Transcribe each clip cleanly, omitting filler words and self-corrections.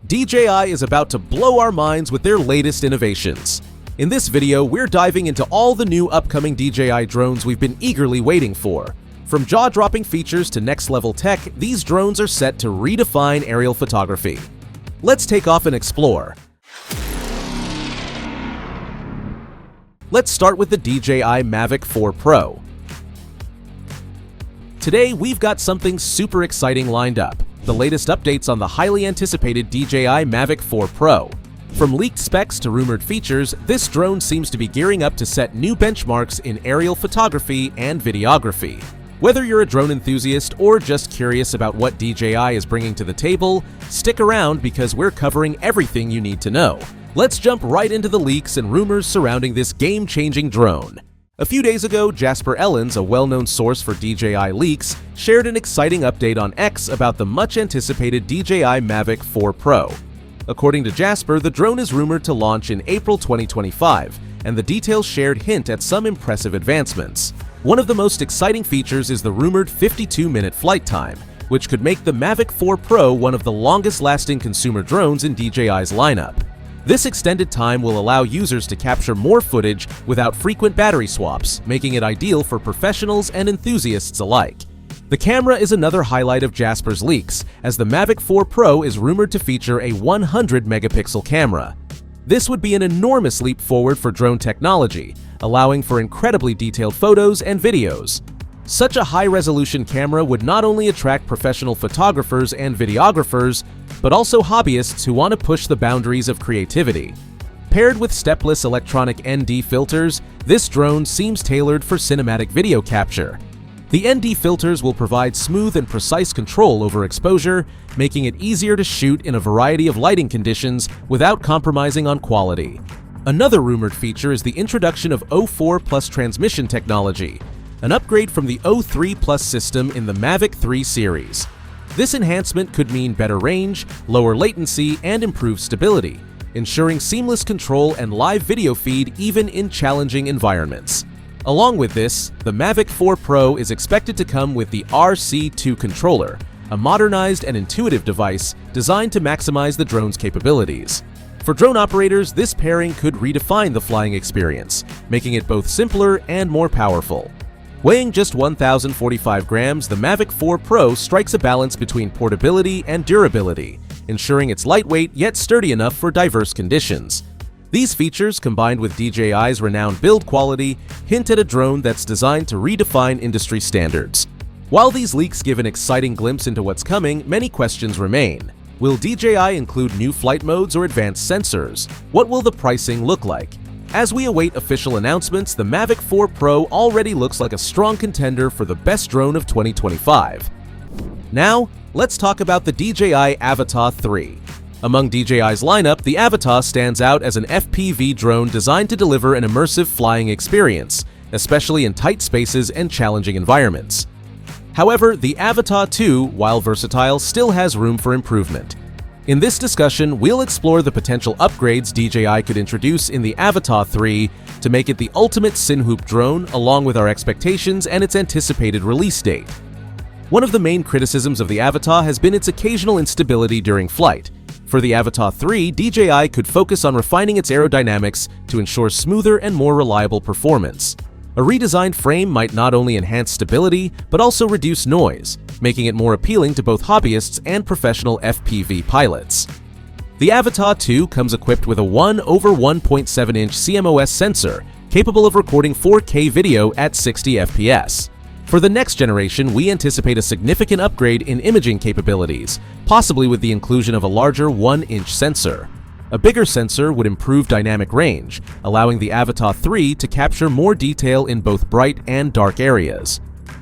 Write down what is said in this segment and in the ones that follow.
DJI is about to blow our minds with their latest innovations. In this video, we're diving into all the new upcoming DJI drones we've been eagerly waiting for. From jaw-dropping features to next-level tech, these drones are set to redefine aerial photography. Let's take off and explore. Let's start with the DJI Mavic 4 Pro. Today, we've got something super exciting lined up. The latest updates on the highly anticipated DJI Mavic 4 Pro. From leaked specs to rumored features, this drone seems to be gearing up to set new benchmarks in aerial photography and videography. Whether you're a drone enthusiast or just curious about what DJI is bringing to the table, stick around because we're covering everything you need to know. Let's jump right into the leaks and rumors surrounding this game-changing drone. A few days ago, Jasper Ellens, a well-known source for DJI leaks, shared an exciting update on X about the much-anticipated DJI Mavic 4 Pro. According to Jasper, the drone is rumored to launch in April 2025, and the details shared hint at some impressive advancements. One of the most exciting features is the rumored 52-minute flight time, which could make the Mavic 4 Pro one of the longest-lasting consumer drones in DJI's lineup. This extended time will allow users to capture more footage without frequent battery swaps, making it ideal for professionals and enthusiasts alike. The camera is another highlight of Jasper's leaks, as the Mavic 4 Pro is rumored to feature a 100-megapixel camera. This would be an enormous leap forward for drone technology, allowing for incredibly detailed photos and videos. Such a high-resolution camera would not only attract professional photographers and videographers, but also hobbyists who want to push the boundaries of creativity. Paired with stepless electronic ND filters, this drone seems tailored for cinematic video capture. The ND filters will provide smooth and precise control over exposure, making it easier to shoot in a variety of lighting conditions without compromising on quality. Another rumored feature is the introduction of O4 Plus transmission technology, an upgrade from the O3 Plus system in the Mavic 3 series. This enhancement could mean better range, lower latency, and improved stability, ensuring seamless control and live video feed even in challenging environments. Along with this, the Mavic 4 Pro is expected to come with the RC2 controller, a modernized and intuitive device designed to maximize the drone's capabilities. For drone operators, this pairing could redefine the flying experience, making it both simpler and more powerful. Weighing just 1,045 grams, the Mavic 4 Pro strikes a balance between portability and durability, ensuring it's lightweight yet sturdy enough for diverse conditions. These features, combined with DJI's renowned build quality, hint at a drone that's designed to redefine industry standards. While these leaks give an exciting glimpse into what's coming, many questions remain. Will DJI include new flight modes or advanced sensors? What will the pricing look like? As we await official announcements, the Mavic 4 Pro already looks like a strong contender for the best drone of 2025. Now, let's talk about the DJI Avata 3. Among DJI's lineup, the Avata stands out as an FPV drone designed to deliver an immersive flying experience, especially in tight spaces and challenging environments. However, the Avata 2, while versatile, still has room for improvement. In this discussion, we'll explore the potential upgrades DJI could introduce in the Avata 3 to make it the ultimate Cinhoop drone, along with our expectations and its anticipated release date. One of the main criticisms of the Avata has been its occasional instability during flight. For the Avata 3, DJI could focus on refining its aerodynamics to ensure smoother and more reliable performance. A redesigned frame might not only enhance stability, but also reduce noise, making it more appealing to both hobbyists and professional FPV pilots. The Avata 2 comes equipped with a 1/1.7-inch CMOS sensor, capable of recording 4K video at 60 FPS. For the next generation, we anticipate a significant upgrade in imaging capabilities, possibly with the inclusion of a larger 1-inch sensor. A bigger sensor would improve dynamic range, allowing the Avata 3 to capture more detail in both bright and dark areas.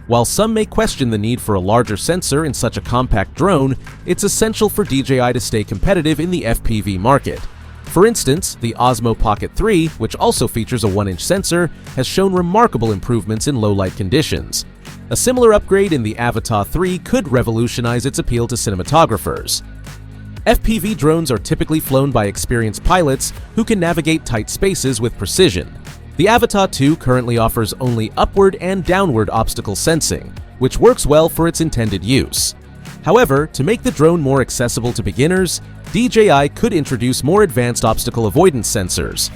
While some may question the need for a larger sensor in such a compact drone, it's essential for DJI to stay competitive in the FPV market. For instance, the Osmo Pocket 3, which also features a 1-inch sensor, has shown remarkable improvements in low-light conditions. A similar upgrade in the Avata 3 could revolutionize its appeal to cinematographers. FPV drones are typically flown by experienced pilots who can navigate tight spaces with precision. The Avata 2 currently offers only upward and downward obstacle sensing, which works well for its intended use. However, to make the drone more accessible to beginners, DJI could introduce more advanced obstacle avoidance sensors.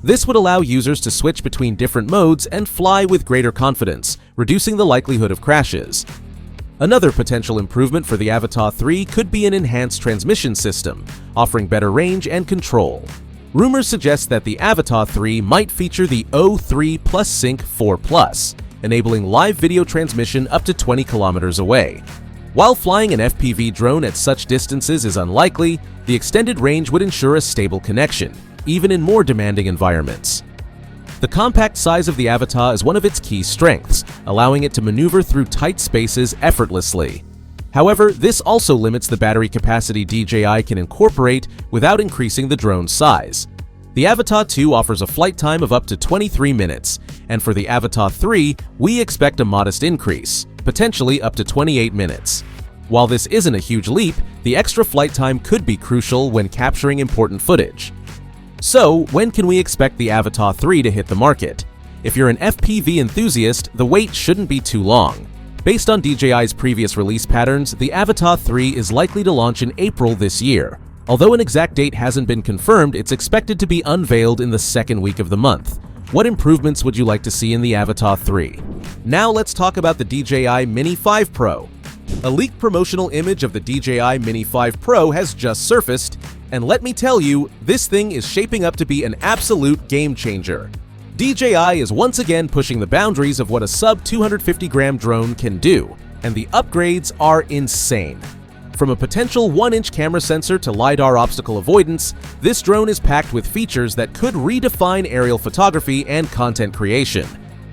This would allow users to switch between different modes and fly with greater confidence, reducing the likelihood of crashes. Another potential improvement for the Avatar 3 could be an enhanced transmission system, offering better range and control. Rumors suggest that the Avatar 3 might feature the O3 Plus Sync 4 Plus, enabling live video transmission up to 20 kilometers away. While flying an FPV drone at such distances is unlikely, the extended range would ensure a stable connection, even in more demanding environments. The compact size of the Avatar is one of its key strengths, allowing it to maneuver through tight spaces effortlessly. However, this also limits the battery capacity DJI can incorporate without increasing the drone's size. The Avatar 2 offers a flight time of up to 23 minutes, and for the Avatar 3, we expect a modest increase, potentially up to 28 minutes. While this isn't a huge leap, the extra flight time could be crucial when capturing important footage. So, when can we expect the Avatar 3 to hit the market? If you're an FPV enthusiast, the wait shouldn't be too long. Based on DJI's previous release patterns, the Avatar 3 is likely to launch in April this year. Although an exact date hasn't been confirmed, it's expected to be unveiled in the second week of the month. What improvements would you like to see in the Avatar 3? Now let's talk about the DJI Mini 5 Pro. A leaked promotional image of the DJI Mini 5 Pro has just surfaced, and let me tell you, this thing is shaping up to be an absolute game changer. DJI is once again pushing the boundaries of what a sub-250-gram drone can do, and the upgrades are insane. From a potential 1-inch camera sensor to LiDAR obstacle avoidance, this drone is packed with features that could redefine aerial photography and content creation.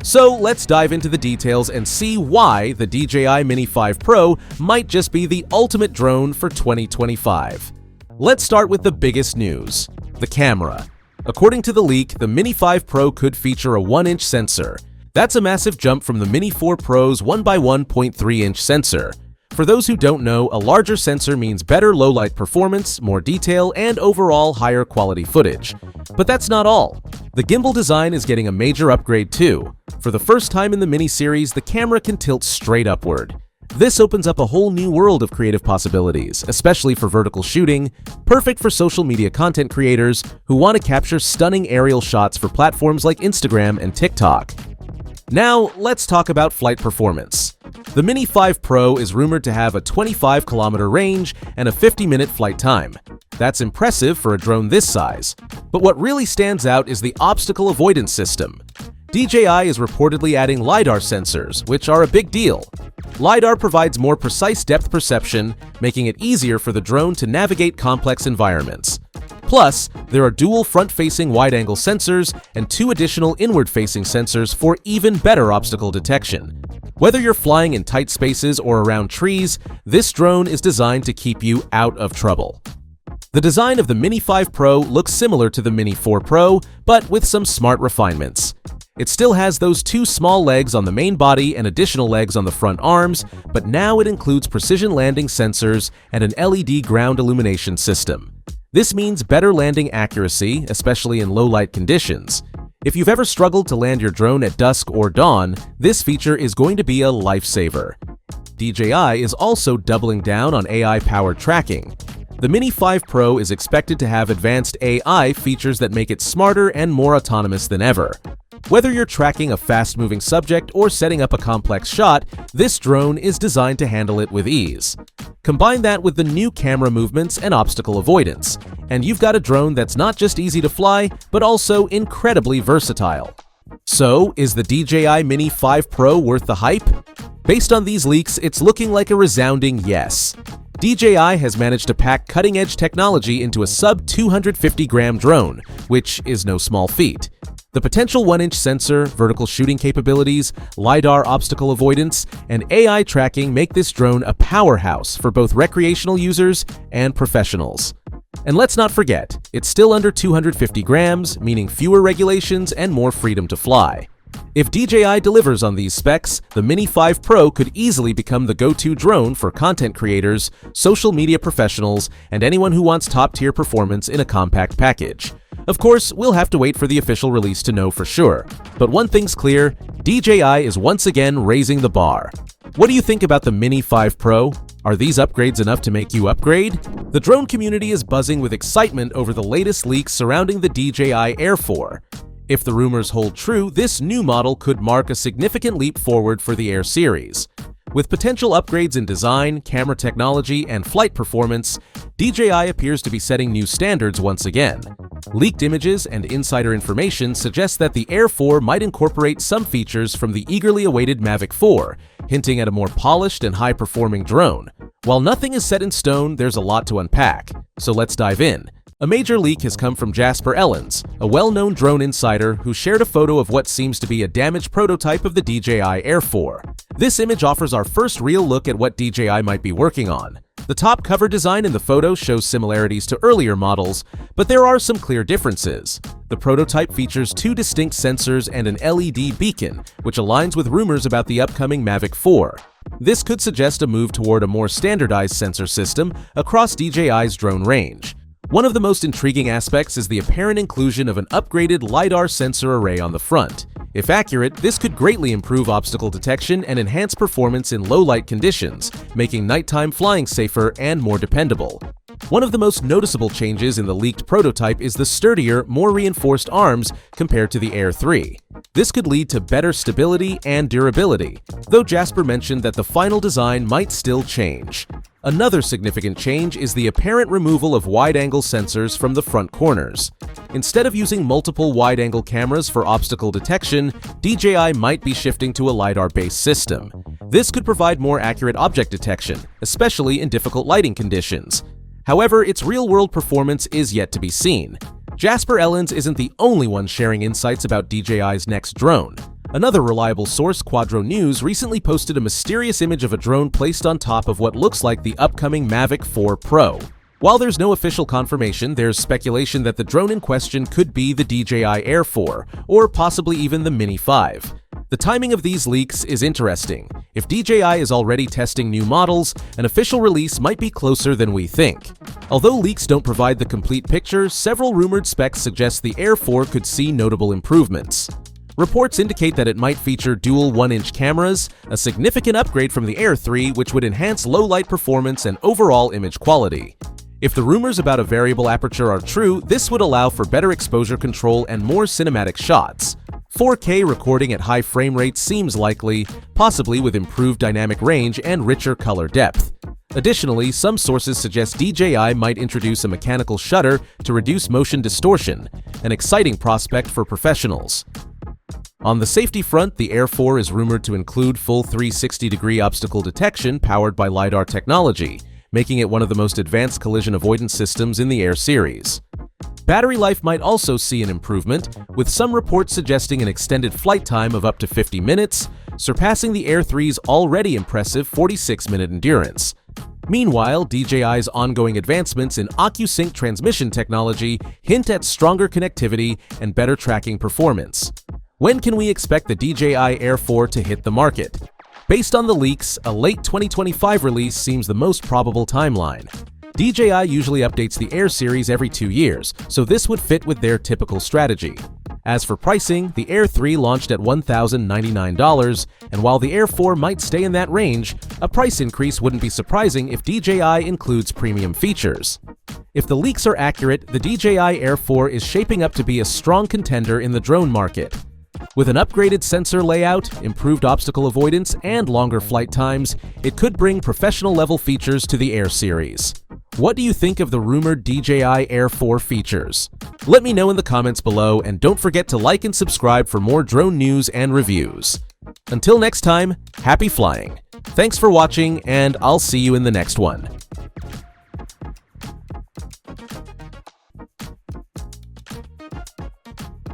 So let's dive into the details and see why the DJI Mini 5 Pro might just be the ultimate drone for 2025. Let's start with the biggest news: the camera. According to the leak, the Mini 5 Pro could feature a 1-inch sensor. That's a massive jump from the Mini 4 Pro's 1x1.3-inch sensor. For those who don't know, a larger sensor means better low-light performance, more detail, and overall higher quality footage. But that's not all. The gimbal design is getting a major upgrade too. For the first time in the Mini series, the camera can tilt straight upward. This opens up a whole new world of creative possibilities, especially for vertical shooting, perfect for social media content creators who want to capture stunning aerial shots for platforms like Instagram and TikTok. Now, let's talk about flight performance. The Mini 5 Pro is rumored to have a 25-kilometer range and a 50-minute flight time. That's impressive for a drone this size. But what really stands out is the obstacle avoidance system. DJI is reportedly adding LiDAR sensors, which are a big deal. LiDAR provides more precise depth perception, making it easier for the drone to navigate complex environments. Plus, there are dual front-facing wide-angle sensors and 2 additional inward-facing sensors for even better obstacle detection. Whether you're flying in tight spaces or around trees, this drone is designed to keep you out of trouble. The design of the Mini 5 Pro looks similar to the Mini 4 Pro, but with some smart refinements. It still has those 2 small legs on the main body and additional legs on the front arms, but now it includes precision landing sensors and an LED ground illumination system. This means better landing accuracy, especially in low-light conditions. If you've ever struggled to land your drone at dusk or dawn, this feature is going to be a lifesaver. DJI is also doubling down on AI-powered tracking. The Mini 5 Pro is expected to have advanced AI features that make it smarter and more autonomous than ever. Whether you're tracking a fast-moving subject or setting up a complex shot, this drone is designed to handle it with ease. Combine that with the new camera movements and obstacle avoidance, and you've got a drone that's not just easy to fly, but also incredibly versatile. So, is the DJI Mini 5 Pro worth the hype? Based on these leaks, it's looking like a resounding yes. DJI has managed to pack cutting-edge technology into a sub-250-gram drone, which is no small feat. The potential 1-inch sensor, vertical shooting capabilities, LiDAR obstacle avoidance, and AI tracking make this drone a powerhouse for both recreational users and professionals. And let's not forget, it's still under 250 grams, meaning fewer regulations and more freedom to fly. If DJI delivers on these specs, the Mini 5 Pro could easily become the go-to drone for content creators, social media professionals, and anyone who wants top-tier performance in a compact package. Of course, we'll have to wait for the official release to know for sure. But one thing's clear, DJI is once again raising the bar. What do you think about the Mini 5 Pro? Are these upgrades enough to make you upgrade? The drone community is buzzing with excitement over the latest leaks surrounding the DJI Air 4. If the rumors hold true, this new model could mark a significant leap forward for the Air series. With potential upgrades in design, camera technology, and flight performance, DJI appears to be setting new standards once again. Leaked images and insider information suggest that the Air 4 might incorporate some features from the eagerly awaited Mavic 4, hinting at a more polished and high-performing drone. While nothing is set in stone, there's a lot to unpack, so let's dive in. A major leak has come from Jasper Ellens, a well-known drone insider who shared a photo of what seems to be a damaged prototype of the DJI Air 4. This image offers our first real look at what DJI might be working on. The top cover design in the photo shows similarities to earlier models, but there are some clear differences. The prototype features two distinct sensors and an LED beacon, which aligns with rumors about the upcoming Mavic 4. This could suggest a move toward a more standardized sensor system across DJI's drone range. One of the most intriguing aspects is the apparent inclusion of an upgraded LiDAR sensor array on the front. If accurate, this could greatly improve obstacle detection and enhance performance in low-light conditions, making nighttime flying safer and more dependable. One of the most noticeable changes in the leaked prototype is the sturdier, more reinforced arms compared to the Air 3. This could lead to better stability and durability, though Jasper mentioned that the final design might still change. Another significant change is the apparent removal of wide-angle sensors from the front corners. Instead of using multiple wide-angle cameras for obstacle detection, DJI might be shifting to a LiDAR-based system. This could provide more accurate object detection, especially in difficult lighting conditions. However, its real-world performance is yet to be seen. Jasper Ellens isn't the only one sharing insights about DJI's next drone. Another reliable source, Quadro News, recently posted a mysterious image of a drone placed on top of what looks like the upcoming Mavic 4 Pro. While there's no official confirmation, there's speculation that the drone in question could be the DJI Air 4, or possibly even the Mini 5. The timing of these leaks is interesting. If DJI is already testing new models, an official release might be closer than we think. Although leaks don't provide the complete picture, several rumored specs suggest the Air 4 could see notable improvements. Reports indicate that it might feature dual 1-inch cameras, a significant upgrade from the Air 3 which would enhance low-light performance and overall image quality. If the rumors about a variable aperture are true, this would allow for better exposure control and more cinematic shots. 4K recording at high frame rates seems likely, possibly with improved dynamic range and richer color depth. Additionally, some sources suggest DJI might introduce a mechanical shutter to reduce motion distortion, an exciting prospect for professionals. On the safety front, the Air 4 is rumored to include full 360-degree obstacle detection powered by LiDAR technology, making it one of the most advanced collision avoidance systems in the Air series. Battery life might also see an improvement, with some reports suggesting an extended flight time of up to 50 minutes, surpassing the Air 3's already impressive 46-minute endurance. Meanwhile, DJI's ongoing advancements in OcuSync transmission technology hint at stronger connectivity and better tracking performance. When can we expect the DJI Air 4 to hit the market? Based on the leaks, a late 2025 release seems the most probable timeline. DJI usually updates the Air series every 2 years, so this would fit with their typical strategy. As for pricing, the Air 3 launched at $1,099, and while the Air 4 might stay in that range, a price increase wouldn't be surprising if DJI includes premium features. If the leaks are accurate, the DJI Air 4 is shaping up to be a strong contender in the drone market. With an upgraded sensor layout, improved obstacle avoidance, and longer flight times, it could bring professional-level features to the Air series. What do you think of the rumored DJI Air 4 features? Let me know in the comments below, and don't forget to like and subscribe for more drone news and reviews. Until next time, happy flying! Thanks for watching, and I'll see you in the next one.